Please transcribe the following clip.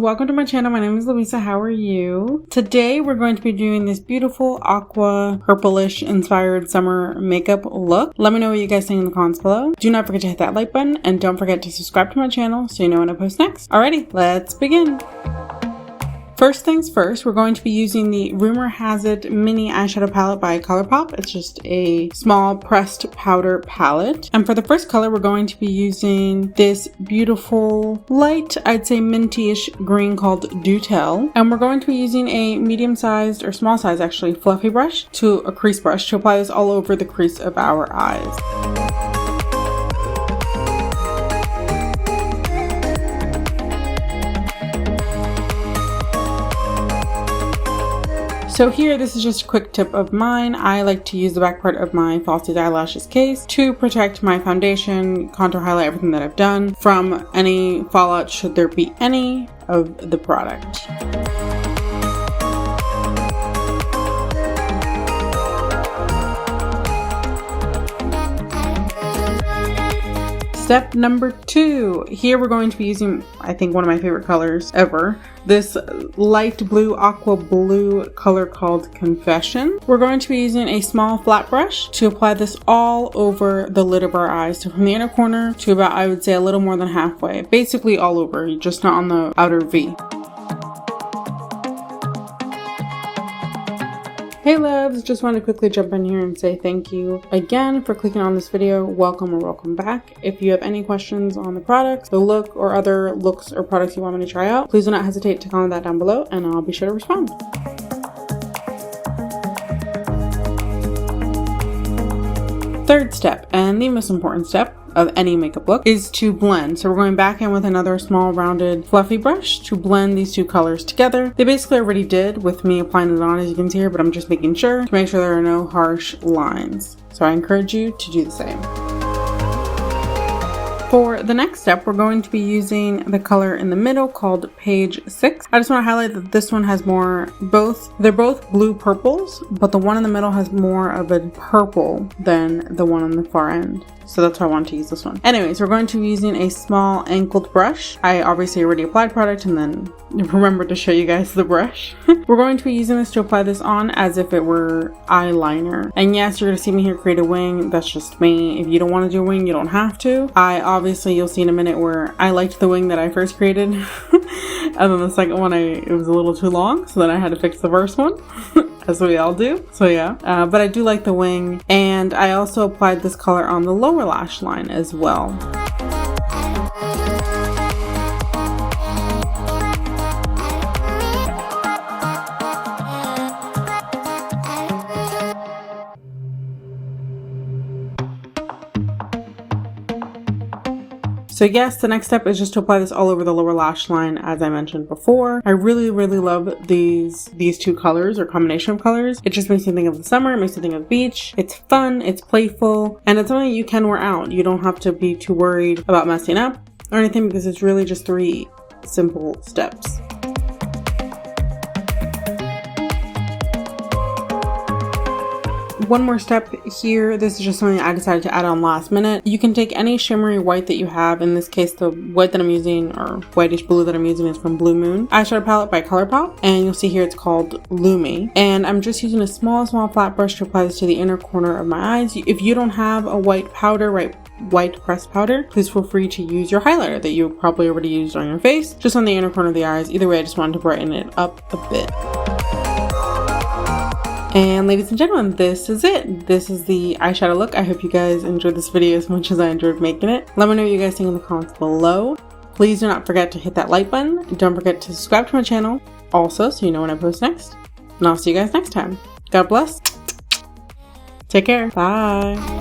welcome to my channel. My name is Luisa. How are you? Today we're going to be doing this beautiful aqua purplish inspired summer makeup look. Let me know what you guys think in the comments below. Do not forget to hit that like button and don't forget to subscribe to my channel so you know when I post next. Alrighty, let's begin. First things first, we're going to be using the Rumor Has It mini eyeshadow palette by ColourPop. It's just a small pressed powder palette. And for the first color, we're going to be using this beautiful light, I'd say minty-ish green called Do Tell. And we're going to be using a medium-sized or small size actually fluffy brush to a crease brush to apply this all over the crease of our eyes. So here, this is just a quick tip of mine. I like to use the back part of my Falsies Eyelashes case to protect my foundation, contour, highlight, everything that I've done from any fallout should there be any of the product. Step number 2. Here we're going to be using, I think, one of my favorite colors ever. This light blue, aqua blue color called Confession. We're going to be using a small flat brush to apply this all over the lid of our eyes. So from the inner corner to about, I would say, a little more than halfway. Basically all over, just not on the outer V. Hey loves, just want to quickly jump in here and say thank you again for clicking on this video. Welcome or welcome back. If you have any questions on the products, the look, or other looks or products you want me to try out, please do not hesitate to comment that down below and I'll be sure to respond. Third step, and the most important step of any makeup look, is to blend. So we're going back in with another small rounded fluffy brush to blend these two colors together. They basically already did with me applying it on, as you can see here, but I'm just making sure to make sure there are no harsh lines. So I encourage you to do the same. For the next step, we're going to be using the color in the middle called Page 6. I just want to highlight that this one has more, they're both blue purples, but the one in the middle has more of a purple than the one on the far end. So that's why I want to use this one. Anyways, we're going to be using a small angled brush. I obviously already applied product and then remembered to show you guys the brush. We're going to be using this to apply this on as if it were eyeliner. And yes, you're going to see me here create a wing. That's just me. If you don't want to do a wing, you don't have to. Obviously, you'll see in a minute where I liked the wing that I first created. And then the second one, it was a little too long. So then I had to fix the first one. As we all do. So yeah, but I do like the wing, and I also applied this color on the lower lash line as well. So yes, the next step is just to apply this all over the lower lash line, as I mentioned before. I really love these two colors, or combination of colors. It just makes me think of the summer, it makes me think of the beach. It's fun, it's playful, and it's something you can wear out. You don't have to be too worried about messing up or anything because it's really just 3 simple steps. One more step here. This is just something I decided to add on last minute. You can take any shimmery white that you have. In this case, the white that I'm using, or whitish blue that I'm using, is from Blue Moon eyeshadow palette by ColourPop. And you'll see here it's called Lumi. And I'm just using a small flat brush to apply this to the inner corner of my eyes. If you don't have a white powder, white pressed powder, please feel free to use your highlighter that you probably already used on your face, just on the inner corner of the eyes. Either way, I just wanted to brighten it up a bit. And ladies and gentlemen, this is it. This is the eyeshadow look. I hope you guys enjoyed this video as much as I enjoyed making it. Let me know what you guys think in the comments below. Please do not forget to hit that like button. Don't forget to subscribe to my channel also so you know when I post next. And I'll see you guys next time. God bless. Take care. Bye.